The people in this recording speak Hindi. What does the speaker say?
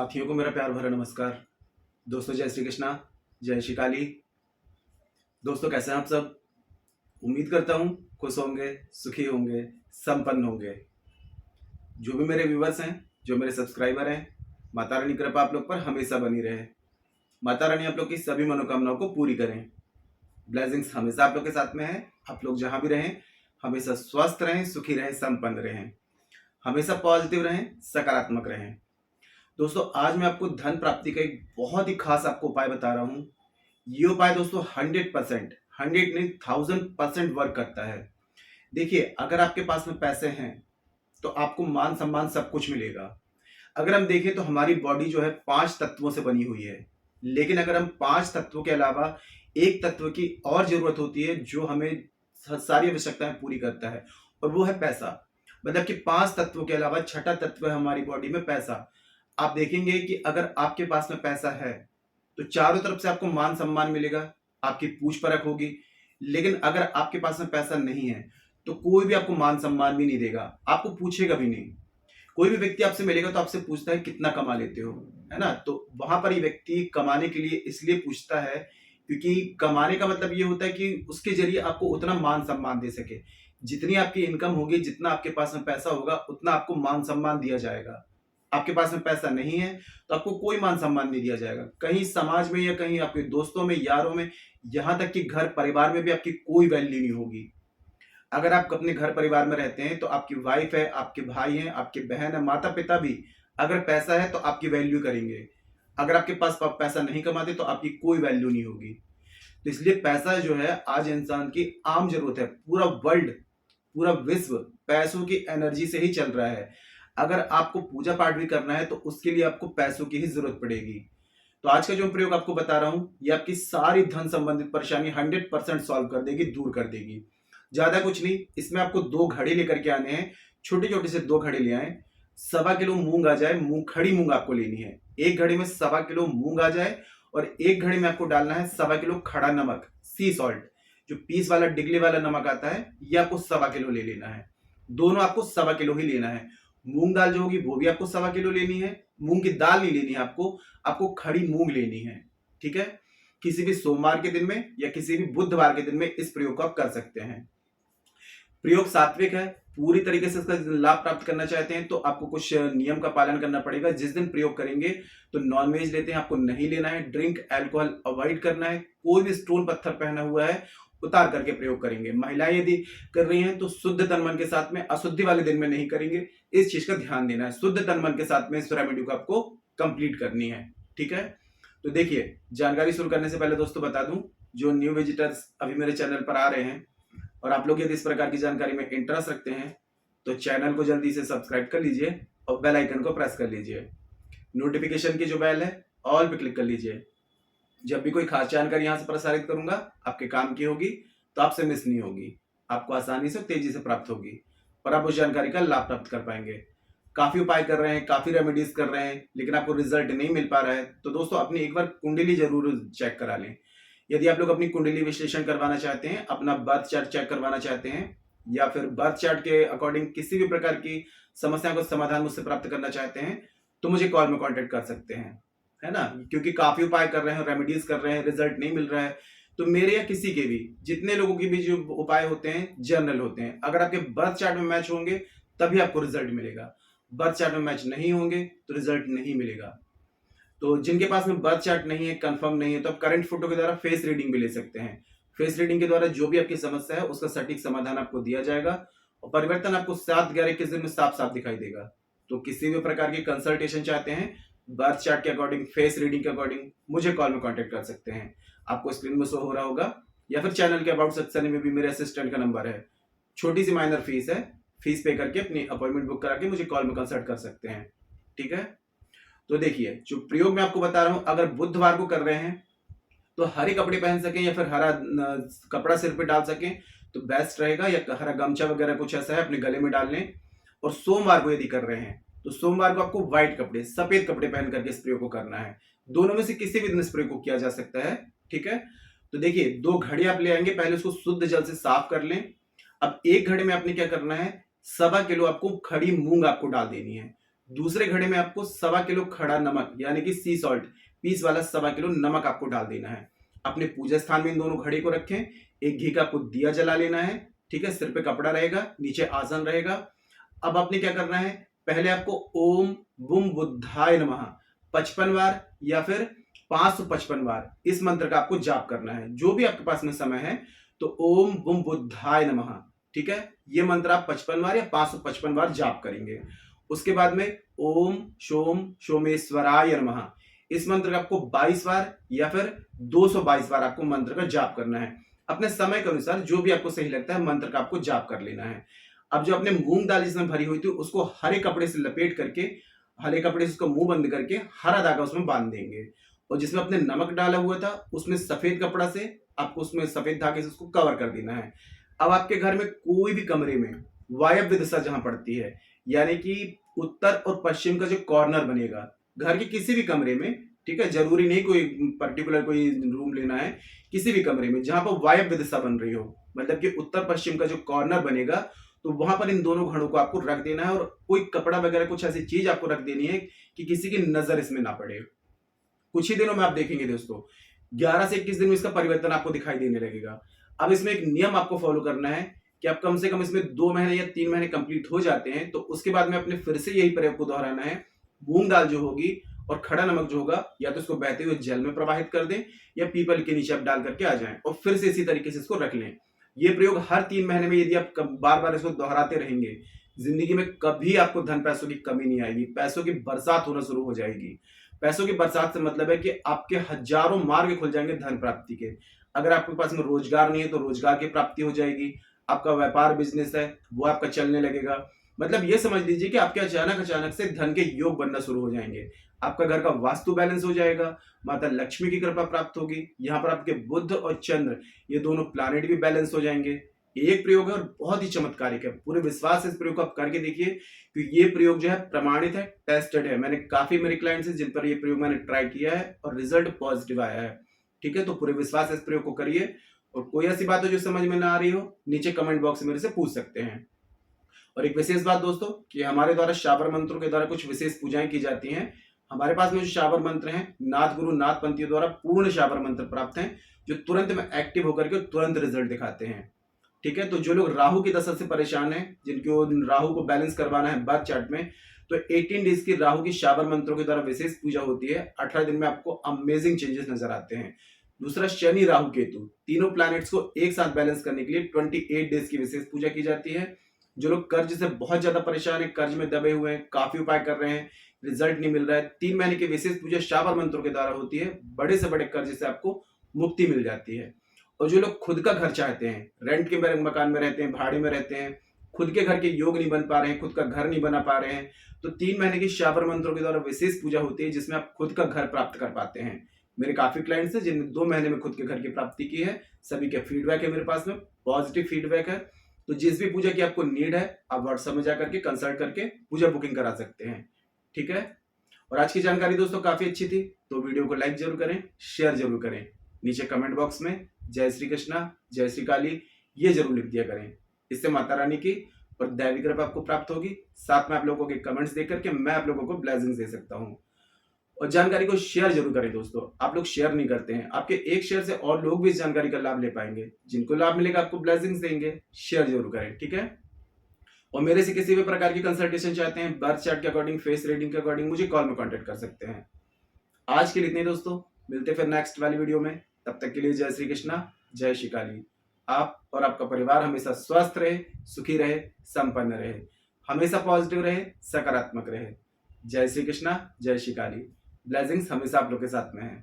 साथियों को मेरा प्यार भरा नमस्कार। दोस्तों जय श्री कृष्णा, जय श्री काली। दोस्तों कैसे हैं आप सब? उम्मीद करता हूँ खुश होंगे, सुखी होंगे, संपन्न होंगे। जो भी मेरे व्यूवर्स हैं, जो मेरे सब्सक्राइबर हैं, माता रानी कृपा आप लोग पर हमेशा बनी रहे। माता रानी आप लोग की सभी मनोकामनाओं को पूरी करें। ब्लेसिंग्स हमेशा आप लोग के साथ में है। आप लोग जहाँ भी रहें हमेशा स्वस्थ रहें, सुखी रहें, संपन्न रहें, हमेशा पॉजिटिव रहें, सकारात्मक रहें। दोस्तों आज मैं आपको धन प्राप्ति का एक बहुत ही खास आपको उपाय बता रहा हूँ। ये उपाय दोस्तों 100%, 100 नहीं 1000% वर्क करता है। देखिए, अगर आपके पास में पैसे हैं तो आपको मान सम्मान सब कुछ मिलेगा। अगर हम देखें तो हमारी बॉडी जो है 5 तत्वों से बनी हुई है, लेकिन अगर हम 5 तत्वों के अलावा एक तत्व की और जरूरत होती है जो हमें सारी आवश्यकताएं पूरी करता है, और वो है पैसा। मतलब कि 5 तत्वों के अलावा छठा तत्व है हमारी बॉडी में पैसा। आप देखेंगे कि अगर आपके पास में पैसा है तो चारों तरफ से आपको मान सम्मान मिलेगा, आपकी पूछ परख होगी। लेकिन अगर आपके पास में पैसा नहीं है तो कोई भी आपको मान सम्मान भी नहीं देगा, आपको पूछेगा भी नहीं। कोई भी व्यक्ति आपसे मिलेगा तो आपसे पूछता है कितना कमा लेते हो, है ना? तो वहां पर ये व्यक्ति कमाने के लिए इसलिए पूछता है क्योंकि कमाने का मतलब ये होता है कि उसके जरिए आपको उतना मान सम्मान दे सके। जितनी आपकी इनकम होगी, जितना आपके पास में पैसा होगा, उतना आपको मान सम्मान दिया जाएगा। आपके पास में पैसा नहीं है तो आपको कोई मान सम्मान नहीं दिया जाएगा, कहीं समाज में या कहीं आपके दोस्तों में, यारों में, यहाँ तक कि घर परिवार में भी आपकी कोई वैल्यू नहीं होगी। अगर आप अपने घर परिवार में रहते हैं तो आपकी वाइफ है, आपके भाई हैं, आपके बहन है, माता पिता भी अगर पैसा है तो आपकी वैल्यू करेंगे। अगर आपके पास पैसा नहीं कमाते तो आपकी कोई वैल्यू नहीं होगी। तो इसलिए पैसा जो है आज इंसान की आम जरूरत है। पूरा वर्ल्ड, पूरा विश्व पैसों की एनर्जी से ही चल रहा है। अगर आपको पूजा पाठ भी करना है तो उसके लिए आपको पैसों की ही जरूरत पड़ेगी। तो आज का जो प्रयोग आपको बता रहा हूं ये आपकी सारी धन संबंधित परेशानी 100% सॉल्व कर देगी, दूर कर देगी। ज्यादा कुछ नहीं, इसमें आपको 2 घड़े लेकर के आने हैं। छोटे छोटे से 2 घड़े ले आए। 1.25 किलो मूंग आ जाए, मूंग खड़ी मूंग आपको लेनी है। एक घड़े में 1.25 किलो मूंग आ जाए और एक घड़े में आपको डालना है 1.25 किलो खड़ा नमक, सी सॉल्ट। जो पीस वाला डिगले वाला नमक आता है ये आपको 1.25 किलो ले लेना है। दोनों आपको 1.25 किलो ही लेना है। मूंग दाल जो होगी वो भी आपको 1.25 किलो लेनी है। मूंग की दाल नहीं लेनी है आपको खड़ी मूंग लेनी है। ठीक है? किसी भी सोमवार के दिन में या किसी भी बुधवार के दिन में इस प्रयोग को आप कर सकते हैं। प्रयोग सात्विक है। पूरी तरीके से इसका लाभ प्राप्त करना चाहते हैं तो आपको कुछ नियम का पालन करना पड़ेगा। जिस दिन प्रयोग करेंगे तो नॉनवेज लेते हैं आपको नहीं लेना है। ड्रिंक, अल्कोहल अवॉइड करना है। कोई भी स्टोन पत्थर पहना हुआ है उतार करके प्रयोग करेंगे। महिलाएं यदि कर रही हैं तो शुद्ध तन मन के साथ में, अशुद्धि वाले दिन में नहीं करेंगे। इस चीज का ध्यान देना है। शुद्ध तन मन के साथ में इस रेमेडी को आपको कंप्लीट करनी है। ठीक है? तो देखिए, जानकारी शुरू करने से पहले दोस्तों बता दूं, जो न्यू विजिटर्स अभी मेरे चैनल पर आ रहे हैं और आप लोग यदि इस प्रकार की जानकारी में इंटरेस्ट रखते हैं तो चैनल को जल्दी से सब्सक्राइब कर लीजिए और बेल आइकन को प्रेस कर लीजिए। नोटिफिकेशन की जो बेल है ऑल पे क्लिक कर लीजिए। जब भी कोई खास जानकारी यहां से प्रसारित करूंगा आपके काम की होगी तो आपसे मिस नहीं होगी, आपको आसानी से तेजी से प्राप्त होगी और आप उस जानकारी का लाभ प्राप्त कर पाएंगे। काफी उपाय कर रहे हैं, काफी रेमेडीज कर रहे हैं, लेकिन आपको रिजल्ट नहीं मिल पा रहा है तो दोस्तों अपनी एक बार कुंडली जरूर चेक करा लें। यदि आप लोग अपनी कुंडली विश्लेषण करवाना चाहते हैं, अपना बर्थ चार्ट चेक करवाना चाहते हैं, या फिर बर्थ चार्ट के अकॉर्डिंग किसी भी प्रकार की समस्या को समाधान मुझसे प्राप्त करना चाहते हैं तो मुझे कॉल में कांटेक्ट कर सकते हैं, है ना? क्योंकि काफी उपाय कर रहे हैं, रेमेडीज कर रहे हैं, रिजल्ट नहीं मिल रहा है तो मेरे या किसी के भी, जितने लोगों के भी जो उपाय होते हैं जनरल होते हैं। अगर आपके बर्थ चार्ट में मैच होंगे तभी आपको रिजल्ट मिलेगा। बर्थ चार्ट में मैच नहीं होंगे तो रिजल्ट नहीं मिलेगा। तो जिनके पास में बर्थ चार्ट नहीं है, कंफर्म नहीं है, तो आप करंट फोटो के द्वारा फेस रीडिंग भी ले सकते हैं। फेस रीडिंग के द्वारा जो भी आपकी समस्या है उसका सटीक समाधान आपको दिया जाएगा और परिवर्तन आपको 7-11 दिन में साफ साफ दिखाई देगा। तो किसी भी प्रकार की कंसल्टेशन चाहते हैं बर्थ चार्ट के अकॉर्डिंग, फेस रीडिंग के अकॉर्डिंग, मुझे कॉल में कांटेक्ट कर सकते हैं। आपको स्क्रीन में शो हो रहा होगा या फिर चैनल के अबाउट सेक्शन में भी मेरे असिस्टेंट का नंबर है। छोटी सी माइनर फीस है, फीस पे करके अपनी अपॉइंटमेंट बुक करा के मुझे कॉल में कंसल्ट कर सकते हैं। ठीक है? तो देखिए, जो प्रयोग मैं आपको बता रहा हूं, अगर बुधवार को कर रहे हैं तो हरे कपड़े पहन सकें या फिर हरा कपड़ा सिर पे डाल सकें तो बेस्ट रहेगा, या हरा गमछा वगैरह कुछ ऐसा है अपने गले में डाल लें। और सोमवार को यदि कर रहे हैं तो सोमवार को आपको व्हाइट कपड़े, सफेद कपड़े पहन करके इस प्रयोग को करना है। दोनों में से किसी भी दिन इस प्रयोग को किया जा सकता है। ठीक है? तो देखिए, 2 घड़े आप ले आएंगे, पहले उसको शुद्ध जल से साफ कर लें। अब एक घड़े में आपने क्या करना है, 1.25 किलो आपको खड़ी मूंग आपको डाल देनी है। दूसरे घड़े में आपको 1.25 किलो खड़ा नमक यानी कि सी सॉल्ट पीस वाला 1.25 किलो नमक आपको डाल देना है। अपने पूजा स्थान में इन दोनों घड़े को रखें। एक घी का आपको दिया जला लेना है, ठीक है। सिर पे कपड़ा रहेगा, नीचे आसन रहेगा। अब आपने क्या करना है, पहले आपको ओम बुम बुद्धाय नमः 55 बार या फिर 555 बार इस मंत्र का आपको जाप करना है। जो भी आपके पास में समय है तो ओम बुम बुद्धाय नमः, ठीक है, ये मंत्र आप 55 बार या 555 बार जाप करेंगे। उसके बाद में ओम शोम शोमेश्वराय नमः इस मंत्र का आपको 22 बार या फिर 222 बार आपको मंत्र का जाप करना है। अपने समय के अनुसार जो भी आपको सही लगता है मंत्र का आपको जाप कर लेना है। अब जो आपने मूंग दाल जिसमें भरी हुई थी उसको हरे कपड़े से लपेट करके, हरे कपड़े से उसका मुंह बंद करके हरा धागा उसमें बांध देंगे। और जिसमें आपने नमक डाला हुआ था उसमें सफेद कपड़ा से आपको उसमें सफेद धागे से उसको कवर कर देना है। अब आपके घर में कोई भी कमरे में वायव्य दिशा जहां पड़ती है यानी कि उत्तर और पश्चिम का जो कॉर्नर बनेगा घर के किसी भी कमरे में, ठीक है, जरूरी नहीं कोई पर्टिकुलर कोई रूम लेना है, किसी भी कमरे में जहां पर वायव्य दिशा बन रही हो, मतलब कि उत्तर पश्चिम का जो कॉर्नर बनेगा तो वहां पर इन दोनों घड़ों को आपको रख देना है। और कोई कपड़ा वगैरह कुछ ऐसी चीज आपको रख देनी है कि किसी की नजर इसमें ना पड़े। कुछ ही दिनों में आप देखेंगे दोस्तों 11 से 21 दिन में इसका परिवर्तन आपको दिखाई देने लगेगा। अब इसमें एक नियम आपको फॉलो करना है कि आप कम से कम इसमें 2 महीने या 3 महीने कंप्लीट हो जाते हैं तो उसके बाद में अपने फिर से यही प्रयोग को दोहराना है। मूंग दाल जो होगी और खड़ा नमक जो होगा या तो इसको बहते हुए जल में प्रवाहित कर दें या पीपल के नीचे आप डाल करके आ जाएं और फिर से इसी तरीके से इसको रख लें। ये प्रयोग हर 3 महीने में यदि आप बार बार इसको दोहराते रहेंगे जिंदगी में कभी आपको धन पैसों की कमी नहीं आएगी, पैसों की बरसात होना शुरू हो जाएगी। पैसों की बरसात से मतलब है कि आपके हजारों मार्ग खुल जाएंगे धन प्राप्ति के। अगर आपके पास में रोजगार नहीं है तो रोजगार की प्राप्ति हो जाएगी। आपका व्यापार बिजनेस है वो आपका चलने लगेगा। मतलब ये समझ लीजिए कि आपके अचानक से धन के योग बनना शुरू हो जाएंगे। आपका घर का वास्तु बैलेंस हो जाएगा, माता लक्ष्मी की कृपा प्राप्त होगी। यहाँ पर आपके बुध और चंद्र ये दोनों प्लैनेट भी बैलेंस हो जाएंगे। एक प्रयोग है और बहुत ही चमत्कारिक है। पूरे विश्वास से इस प्रयोग को आप करके देखिए क्योंकि ये प्रयोग जो है प्रमाणित है, टेस्टेड है। मैंने काफी मेरे क्लाइंट्स हैं जिन पर ये प्रयोग मैंने ट्राई किया है और रिजल्ट पॉजिटिव आया है, ठीक है। तो पूरे विश्वास से इस प्रयोग को करिए और कोई ऐसी बात हो जो समझ में ना आ रही हो नीचे कमेंट बॉक्स में मेरे से पूछ सकते हैं। और एक विशेष बात दोस्तों कि हमारे द्वारा शाबर मंत्रों के द्वारा कुछ विशेष पूजाएं की जाती हैं। हमारे पास में जो शाबर मंत्र हैं नाथ गुरु नाथ पंथियों द्वारा पूर्ण शाबर मंत्र प्राप्त हैं जो तुरंत में एक्टिव होकर के तुरंत रिजल्ट दिखाते हैं, ठीक है। तो जो लोग राहु की दशा से परेशान हैं, जिनको राहु को बैलेंस करवाना है बर्थ चार्ट में, तो 18 डेज की राहु की शाबर मंत्रों के द्वारा विशेष पूजा होती है। 18 दिन में आपको अमेजिंग चेंजेस नजर आते हैं। दूसरा शनि राहु केतु तीनों प्लैनेट्स को एक साथ बैलेंस करने के लिए 28 डेज की विशेष पूजा की जाती है। जो लोग कर्ज से बहुत ज्यादा परेशान है, कर्ज में दबे हुए हैं, काफी उपाय कर रहे हैं, रिजल्ट नहीं मिल रहा है, 3 महीने की विशेष पूजा शाबर मंत्रों के द्वारा होती है। बड़े से बड़े कर्ज से आपको मुक्ति मिल जाती है। और जो लोग खुद का घर चाहते हैं, रेंट के मकान में रहते हैं, भाड़े में रहते हैं, खुद के घर के योग नहीं बन पा रहे हैं, खुद का घर नहीं बना पा रहे हैं, तो 3 महीने की शाबर मंत्रों के द्वारा विशेष पूजा होती है जिसमें आप खुद का घर प्राप्त कर पाते हैं। मेरे काफी क्लाइंट्स हैं जिन्होंने 2 महीने में खुद के घर की प्राप्ति की है। सभी के फीडबैक है मेरे पास में, पॉजिटिव फीडबैक है। तो जिस भी पूजा की आपको नीड है आप व्हाट्सएप में जाकर के कंसल्ट करके पूजा बुकिंग करा सकते हैं, ठीक है। और आज की जानकारी दोस्तों काफी अच्छी थी तो वीडियो को लाइक जरूर करें, शेयर जरूर करें। नीचे कमेंट बॉक्स में जय श्री कृष्णा जय श्री काली ये जरूर लिख दिया करें। इससे माता रानी की और दैवी कृपा आपको प्राप्त होगी। साथ में आप लोगों के कमेंट्स देख करके मैं आप लोगों को ब्लेसिंग्स दे सकता हूँ। और जानकारी को शेयर जरूर करें दोस्तों, आप लोग शेयर नहीं करते हैं। आपके एक शेयर से और लोग भी इस जानकारी का लाभ ले पाएंगे। जिनको लाभ मिलेगा आपको ब्लेसिंग्स देंगे। शेयर जरूर करें, ठीक है। और मेरे से किसी भी प्रकार की कंसल्टेशन चाहते हैं बर्थ चार्ट के अकॉर्डिंग, फेस रीडिंग के अकॉर्डिंग, मुझे कॉल में कॉन्टेक्ट कर सकते हैं। आज के लिए इतने दोस्तों, मिलते फिर नेक्स्ट वाली वीडियो में। तब तक के लिए जय श्री कृष्णा जय श्री काली। आप और आपका परिवार हमेशा स्वस्थ रहे, सुखी रहे, संपन्न रहे, हमेशा पॉजिटिव रहे, सकारात्मक रहे। जय श्री कृष्णा जय श्री काली। ब्लेसिंग्स हमेशा आप लोग के साथ में है।